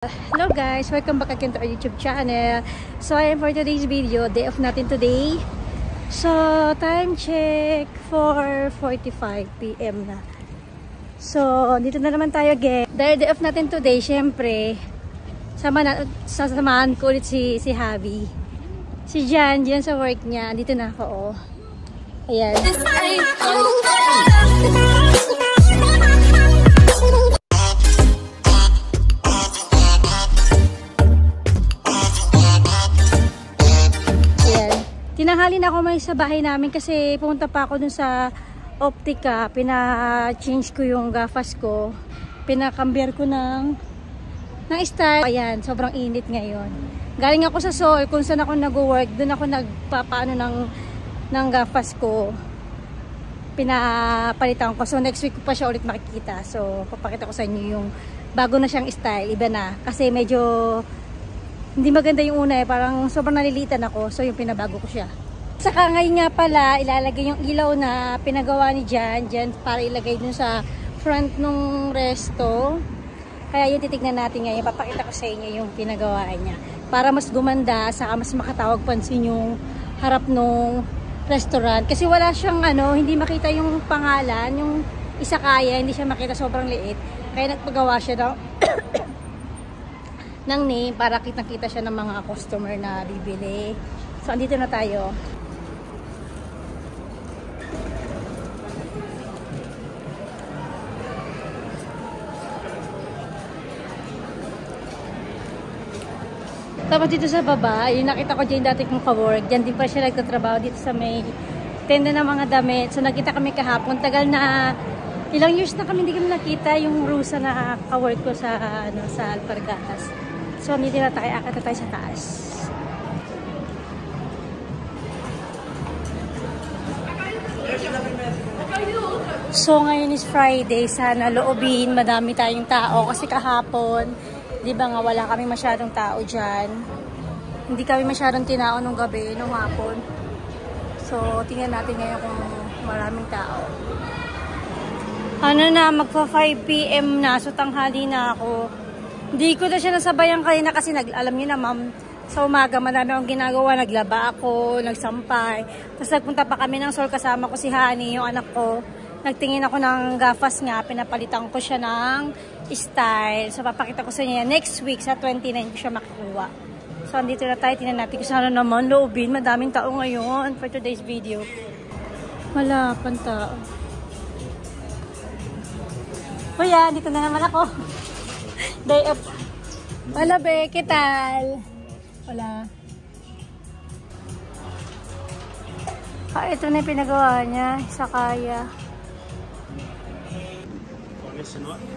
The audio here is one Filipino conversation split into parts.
Hello guys, welcome back again to our YouTube channel. So ayan for today's video, day off natin today. So time check 4:45 PM na. So dito na naman tayo again. Dahil day off natin today, syempre sasamahan ko ulit si Javi. Si Jan sa work niya. Dito na ako oh. Ayan. Tinanghali na ako may sa bahay namin kasi pumunta pa ako dun sa Optica. Pina-change ko yung gafas ko. Pinakambyer ko ng style. Ayan, sobrang init ngayon. Galing ako sa Seoul, kung saan ako nag-work, dun ako nagpapaano ng gafas ko. Pinapalitan ko. So next week ko pa siya ulit makikita. So papakita ko sa inyo yung bago na siyang style. Iba na. Kasi medyo hindi maganda yung una eh. Parang sobrang nalilitan ako. So yung pinabago ko siya. Saka ngayon nga pala, ilalagay yung ilaw na pinagawa ni Jan para ilagay dun sa front nung resto. Kaya yun titignan natin ngayon. Papakita ko sa inyo yung pinagawa niya. Para mas gumanda, saka mas makatawag pansin yung harap nung restaurant. Kasi wala siyang hindi makita yung pangalan. Yung isa kaya, hindi siya makita, sobrang liit. Kaya nagpagawa siya ng ng name para kitang-kita siya ng mga customer na bibili. So, andito na tayo. Tapos dito sa baba, yung nakita ko dyan dati kong ka-work. Dyan din pa siya nagtatrabaho dito sa may tenda ng mga damit. So, nakita kami kahapon. Tagal na, ilang years na kami hindi kami nakita yung Rusa na ka-work ko sa Alpargatas. So, hindi na tayo, akit na tayo sa taas. So, ngayon is Friday. Sana loobin, madami tayong tao. Kasi kahapon, di ba nga, wala kami masyadong tao dyan. Hindi kami masyadong tinao nung gabi, nung hapon. So, tingnan natin ngayon kung maraming tao. Magpa 5 PM na. So, tanghali na ako. Hindi ko na siya nasabayan kanina kasi alam niyo na ma'am, sa umaga madami akong ginagawa, naglaba ako, nagsampay. Tapos nagpunta pa kami ng Seoul, kasama ko si Honey, yung anak ko. Nagtingin ako ng gafas nga, pinapalitan ko siya ng style. So papakita ko sa inyo next week sa 29 ko siya makukuha. So andito na tayo, tingnan natin kung sana naman loobin. Madaming tao ngayon for today's video. Wala pang tao. Kuya, dito na naman ako. Day off. Hola, be, ¿qué tal? Hola. Ito na yung pinagawa niya, sa kaya.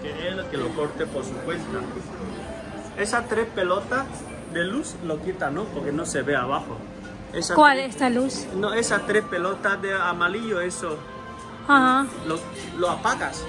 Que él que lo corte por su cuenta. Esas 3 pelotas de luz lo quita, ¿no? Porque no se ve abajo. ¿Cuál es esta luz? No, esas 3 pelotas de amarillo, eso. Ajá. Lo apagas.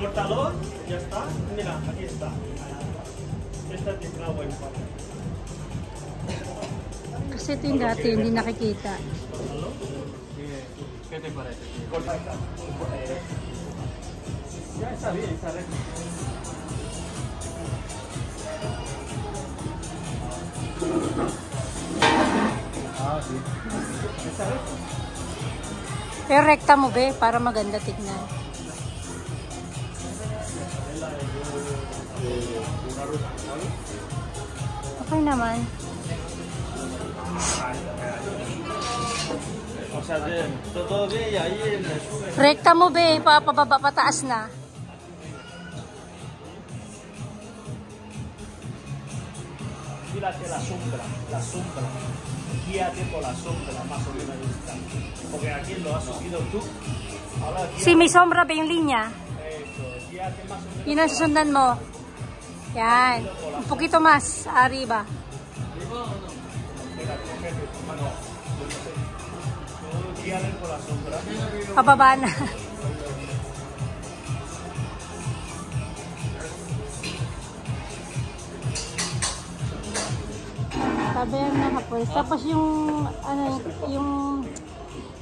Cortador, ya está. Mira, aquí está. Esta es la buena parte. Kasi ito yung dati, hindi nakikita. ¿Qué te parece? Corta esta. Ya está bien, está recto. Ah, sí. Está recto. Pero rekta mo be, para maganda tignan. Okay naman. Rekta mo be, pababa pataas na. Fíjate la sombra. Guíate por la sombra, más o menos está. Porque aquí lo has subido tú. Ahora Si may sombra ba yung linya? eso, guíate más o menos. Yun ang susundan mo. Yan. Un poquito más arriba. guíale por la sombra. Pababa na. Taberna Hapon. Tapos yung ano yung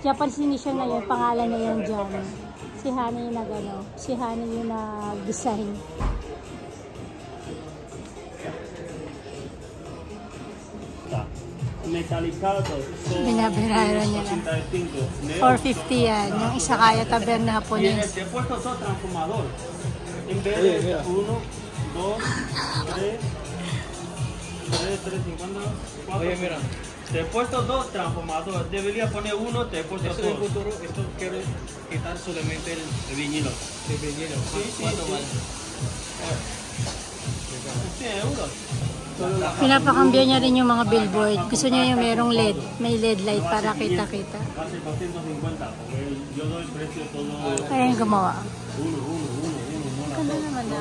Japanese initial na yun, pangalan na yun dyan. Si Hana yung nag-ano, si Hana yung nag-design. Metalizado. Binabiraran niya na. 450 yan. Yung isa kaya Taberna Hapon yun. Después todo transformador. En vez de 1, 2, 3, 350, 4. Oye, mira. Te he puesto 2 transformadores. Debería poner 1, te he puesto 2. En el futuro, esto quiero quitar solamente el vinilo. El vinilo. Sí, sí, ¿cuánto vale? 100 euros. Pinapakambyo niya rin yung mga billboard. Gusto niya yung merong LED. May LED light para kita-kita. Kaya yung gumawa. Ganda naman na.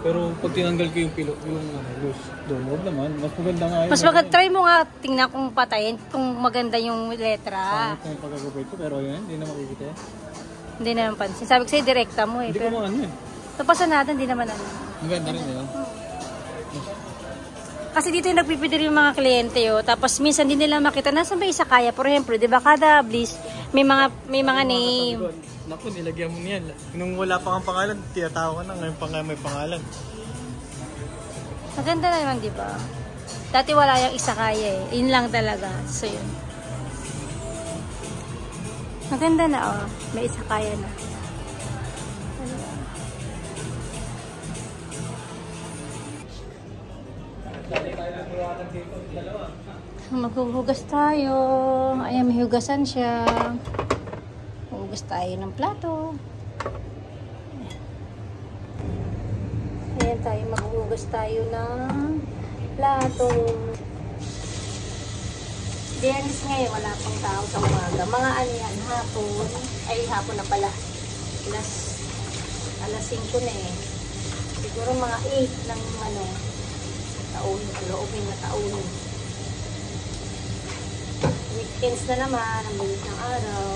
Pero pag tinanggal ko yung pilo, yung loose doon, huwag naman. Mas maganda nga yun. Mas maganda, try mo nga tingnan kung patayin, kung maganda yung letra. Pangit na yung pagkagupit ko, pero yun, hindi na makikita yan. Hindi naman pansin. Sabi ko sa'yo, direkta mo eh. Hindi ko maano yun. Tapasan natin, hindi naman ano. Maganda rin yun. Kasi dito yung nagpipili yung mga kliyente tapos minsan din nila makita nasa ba isa kaya. For example, di ba kada bliss may mga name. Naku, nilagyan mo niyan. Nung wala pa kang pangalan, tinatawa ka na. Ngayon pa nga may pangalan. Maganda naman, di ba? Dati wala yung isa kaya eh. Yun lang talaga. So yun. Maganda na may isa kaya na. Maghuhugas tayo. Ayan, may hugasan siya. Hugas tayo ng plato. Ayan tayo, maghuhugas tayo ng plato. Biyernes ngayon, wala pang tao sa umaga. Mga ano yan, hapon. Ay, hapon na pala. Alas 5 na eh. Siguro mga 8 ng taon, loobin na taon. Weekends na naman, ang bilis ng araw.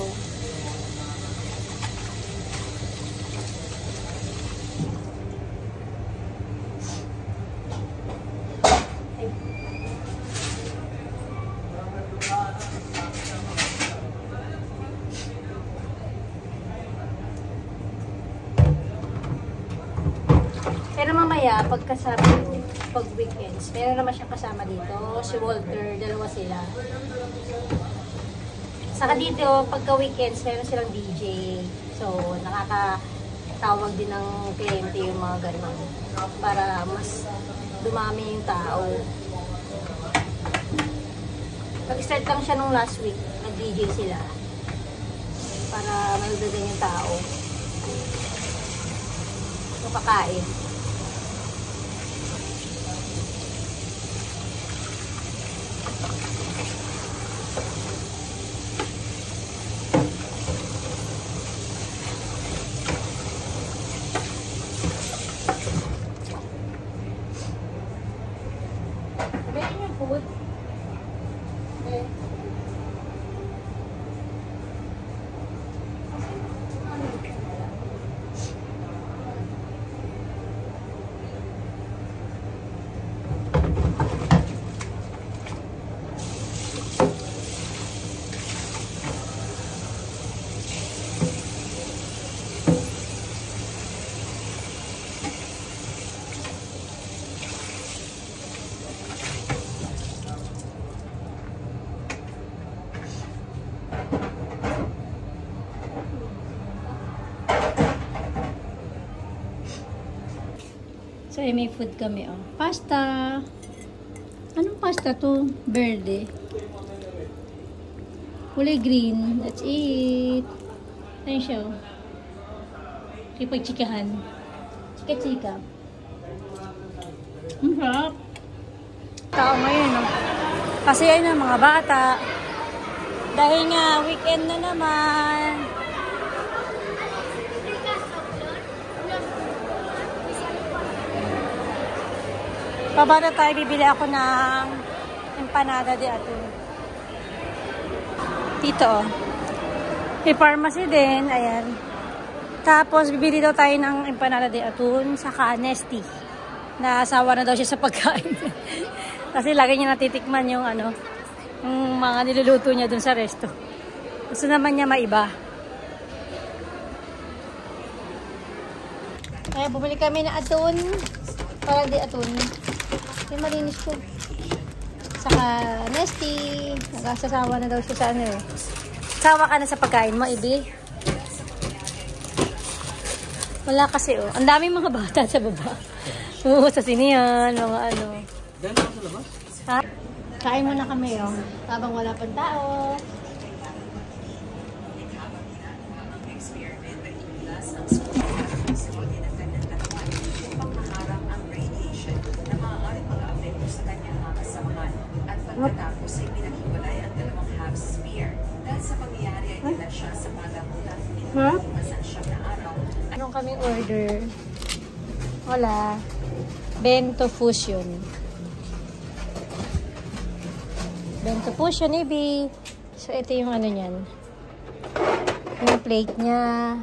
Pero mamaya, pagkasabi pag weekends, meron naman siyang kasama dito. Si Walter, dalawa sila. Saka dito, pagka weekends, meron silang DJ. So, nakakatawag din ng kliyente yung mga ganun. Para mas dumami yung tao. Nag-start lang siya nung last week. Nag-DJ sila. Para maldagan yung tao. Kapakain. Sabihin yung food. Okay. So, may food kami, Pasta. Anong pasta to? Verde. Kulay green. That's it. Ayun siya, Kipag-chikahan. Chika-chika. Ang sarap. Tao ngayon, Kasi ayun mga bata. Dahil nga, weekend na naman. Pabara tayo, bibili ako ng empanada di ato. Dito, oh. May pharmacy din. Ayan. Tapos, bibili daw tayo ng empanada de atun, saka Nesty. Naasawa na daw siya sa pagkain. Kasi lagi niya natitikman yung ano, yung mga niluluto niya dun sa resto. Gusto naman niya maiba. Kaya bumili kami na atun. Para di atun. Yung malinis ko. Saka Nesty. Nagasasawa na daw siya sa ano eh. Sawa ka na sa pagkain mo, Ibi? Wala kasi oh. Ang daming mga bata sa baba. Oo, sa sinihan, mga ano. Gano'n ako sa labas? Ha? Kain muna kami oh. Habang wala pang tao. Pagkatapos ay pinaghiwalay ang dalawang half-sphere. Dahil sa pangyayari ay nila siya sa pagamutan. Masan siya na araw. Anong kaming order? Wala. Bento Fusion. Bento Fusion, Ibi. So, ito yung ano niyan. Yung plate niya.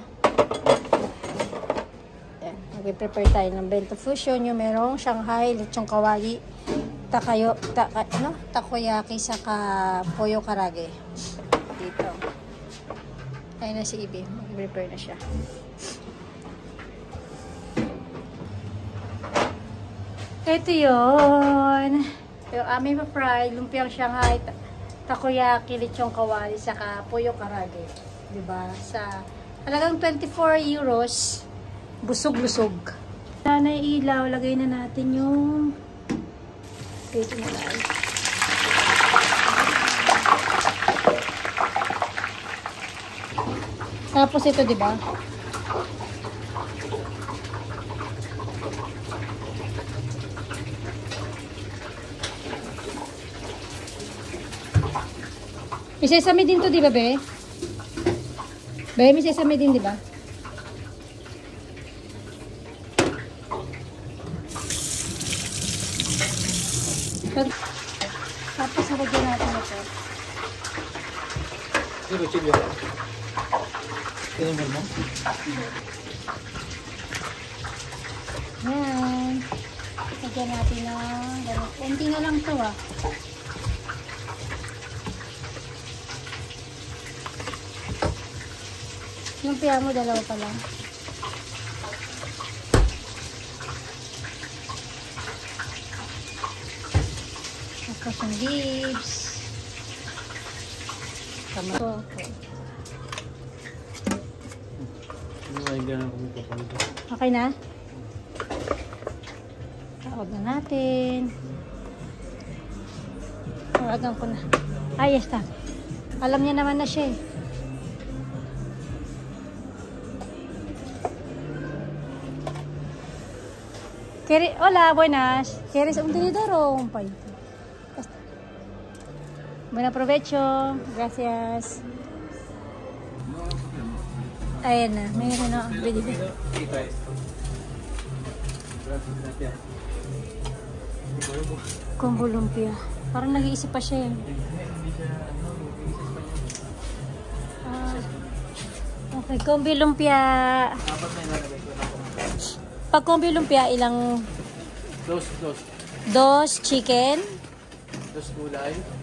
Ayan. Mag-prepare tayo ng Bento Fusion. Yung merong Shanghai, lechong kawali, takoyaki, saka pollo karage. Dito. Ayun na si Ibi. Mag-prepare na siya. Ito yun. Yung aming pa-fried, lumpiang Shanghai, takoyaki, lechong kawali, saka pollo karage. Diba? Sa halagang 24 euros, busog-lusog. Na ilaw, lagay na natin yung ito na lang. Tapos ito, diba? May sesame din to, diba, be? Be, may sesame din, diba? Tapos, halagyan natin ito. Ito, chili. Ito mo? Yan. Halagyan natin na gano'n. Kunti na lang ito, ah. Yung piya mo, dalawa pa lang. Tapos yung leaves. Tama ito. Okay na? Tawag na natin. Tawagan ko na. Ay, yes, ta. Alam niya naman na siya eh. Hola, buenas. ¿Quieres un tenedor o un palito? Buen provecho. Gracias. Ayan na. Mayroon na. Combo lumpia. Parang nag-iisip pa siya eh. Okay, combo lumpia. Pag combo lumpia, ilang? Dos chicken.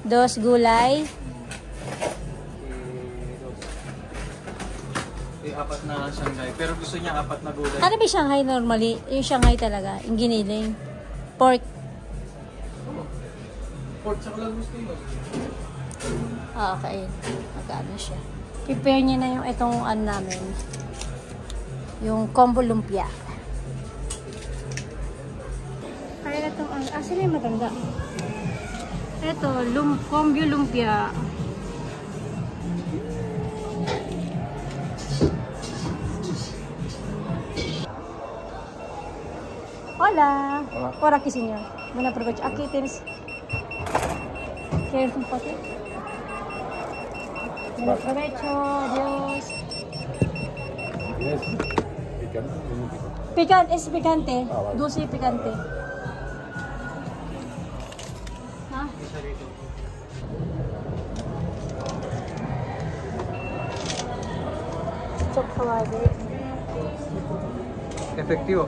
Dos gulay. Apat na Shanghai. Pero gusto niya apat na gulay. Ano ba Shanghai normally? Yung Shanghai talaga. Yung giniling. Pork. Pork sa lang gusto mo. Ah, okay. Magkano siya. Prepare niya na yung itong ano namin. Yung combo lumpia. Kaya itong sino yung matanda? Ito, combo lumpia. Hola. Por aquí, señor. Buen provecho. Aquí tienes. ¿Quieres un pote? Buen provecho. Adiós. ¿Es picante? Picante, es picante. Dulce y picante. ¿Ah? lechong kawali. Efektibo.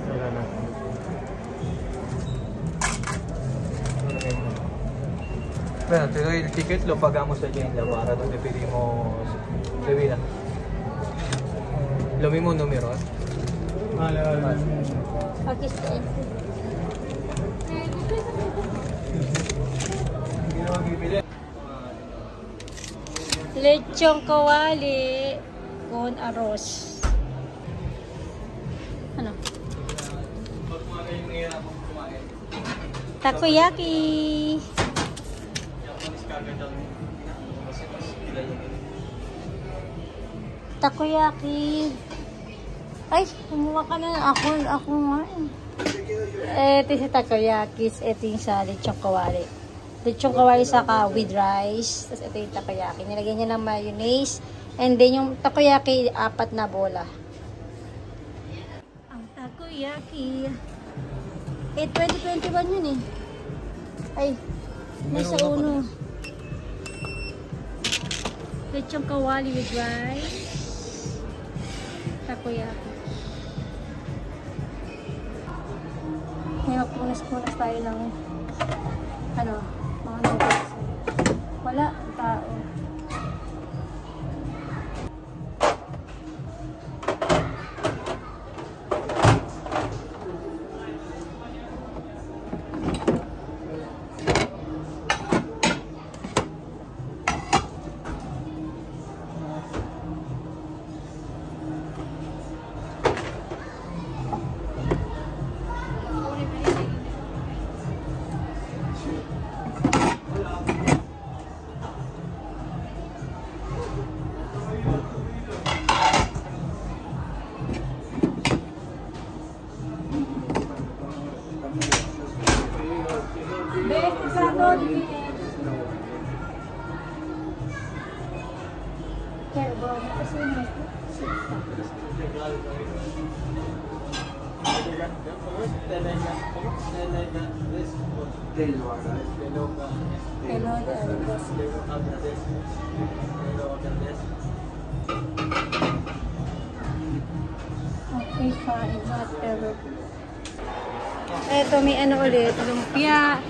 Wala na. Bueno, te doy el ticket, lo pagamos allí en la barra donde pedimos bebida. Lo mismo número, ¿eh? Vale, vale, vale. Aquí está. Lechong kawali con arroz. Ano? Takoyaki. Takoyaki. Ay, kumuha ka na. Ako nga. Ito si takoyakis. Ito yung sa lechong kawali. Lechong kawali saka with rice. Tapos ito yung takoyaki. Nilagyan niya ng mayonnaise. And then yung takoyaki, 4 na bola. Ang takoyaki. 2021 yun eh. Ay, nasa uno. Lechong kawali with rice. Takoyaki. Ngayon, punas tayo ng ano, mga noodles. Wala, tao. Okay, fine. Whatever. Eto, may ano ulit. Lumpia.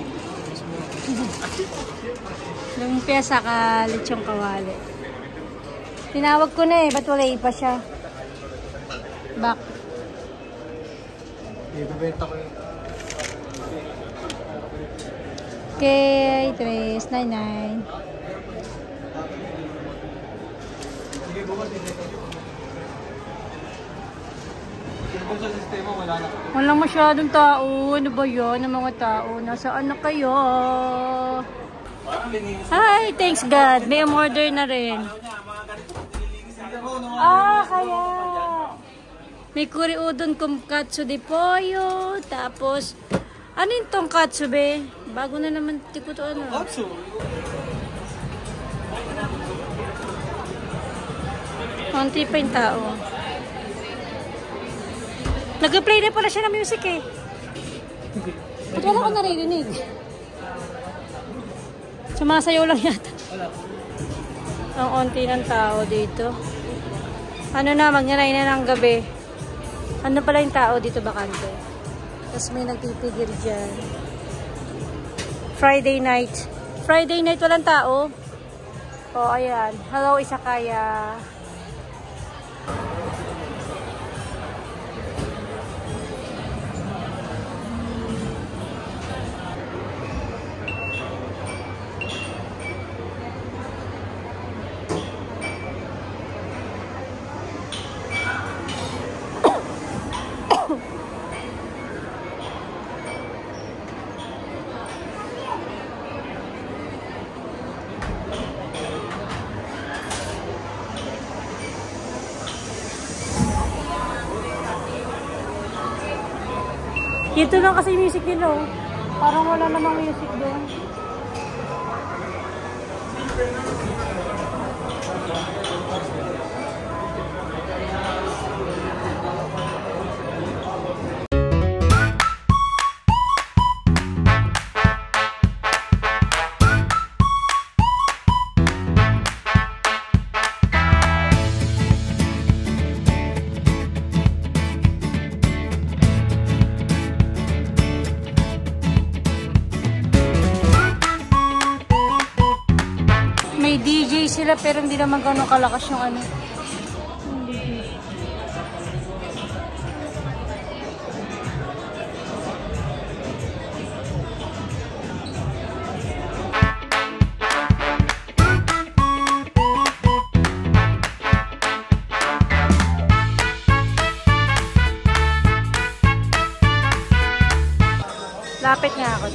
Lumpia saka lechong kawali. Tinawag ko na eh. Ba't wala pa siya? Back. Ibibenta ko yun. Okay, 399. Kung sa sistema, wala na. Walang masyadong tao. Ano ba yun? Ang mga tao. Nasaan na kayo? Hi, thanks God. May umorder na rin. Kaya. May kuri udon kung katsu de pollo. Tapos, ano yung tonkatsu be? Bago na naman tipo to ano. Katsu? Konti pa yung tao. Nag-play na pala siya ng music eh. Ba't wala ko naririnig? Sumasayaw lang yata. Ang onti ng tao dito. Ano na, mag-9 na ng gabi. Ano pala yung tao dito bakante? Tapos may nagtitigil dyan. Friday night. Friday night walang tao. Oh, ayan. Hello, Isakaya. Dito lang kasi music nila, oh. Parang wala namang music doon. sila pero hindi naman gano'ng kalakas yung ano. Lapit nga ako.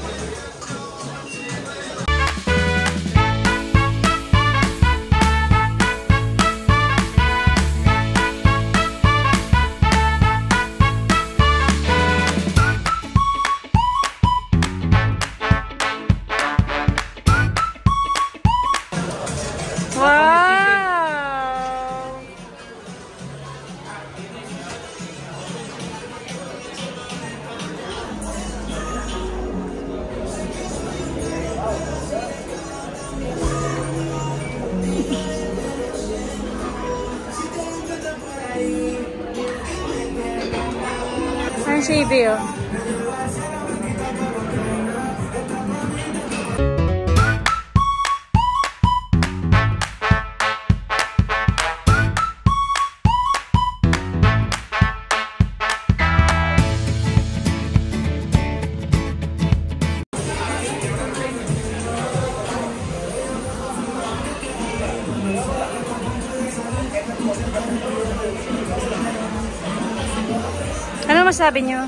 Ang CV, oh. Ano masabi niyo?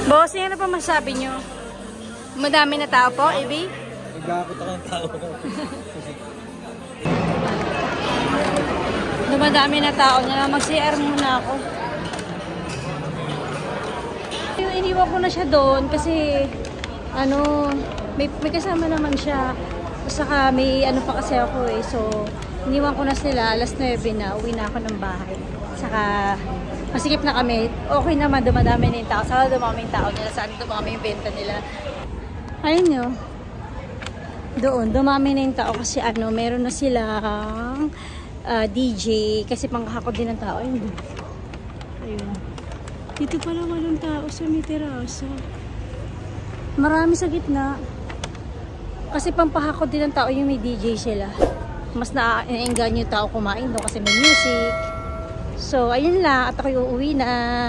Bossing, ano pa masabi niyo? Madami na tao po, Ebi? Nagkakot ako ng tao. Dumadami na tao na. Mag-CR muna ako. Iniwan ko na siya doon kasi ano, may kasama naman siya. Saka may ano pa kasi ako eh. So, iniwan ko na sila. Alas 9 na. Uwi na ako ng bahay. Saka, masikip na kami. Okay naman, dumadami na yung tao. Saka dumami yung tao nila. Saan dumami yung benta nila. Ayun nyo. Doon, dumami na yung tao kasi ano, meron na silang DJ. Kasi panghakot din ng tao. Ayun. Ayun. Dito pala walang tao sa may terasa. Marami sa gitna. Kasi pampahakot din ng tao yung may DJ sila. Mas na-enggan yung tao kumain doon kasi may music. So, ayun lang. At ako'y uuwi na.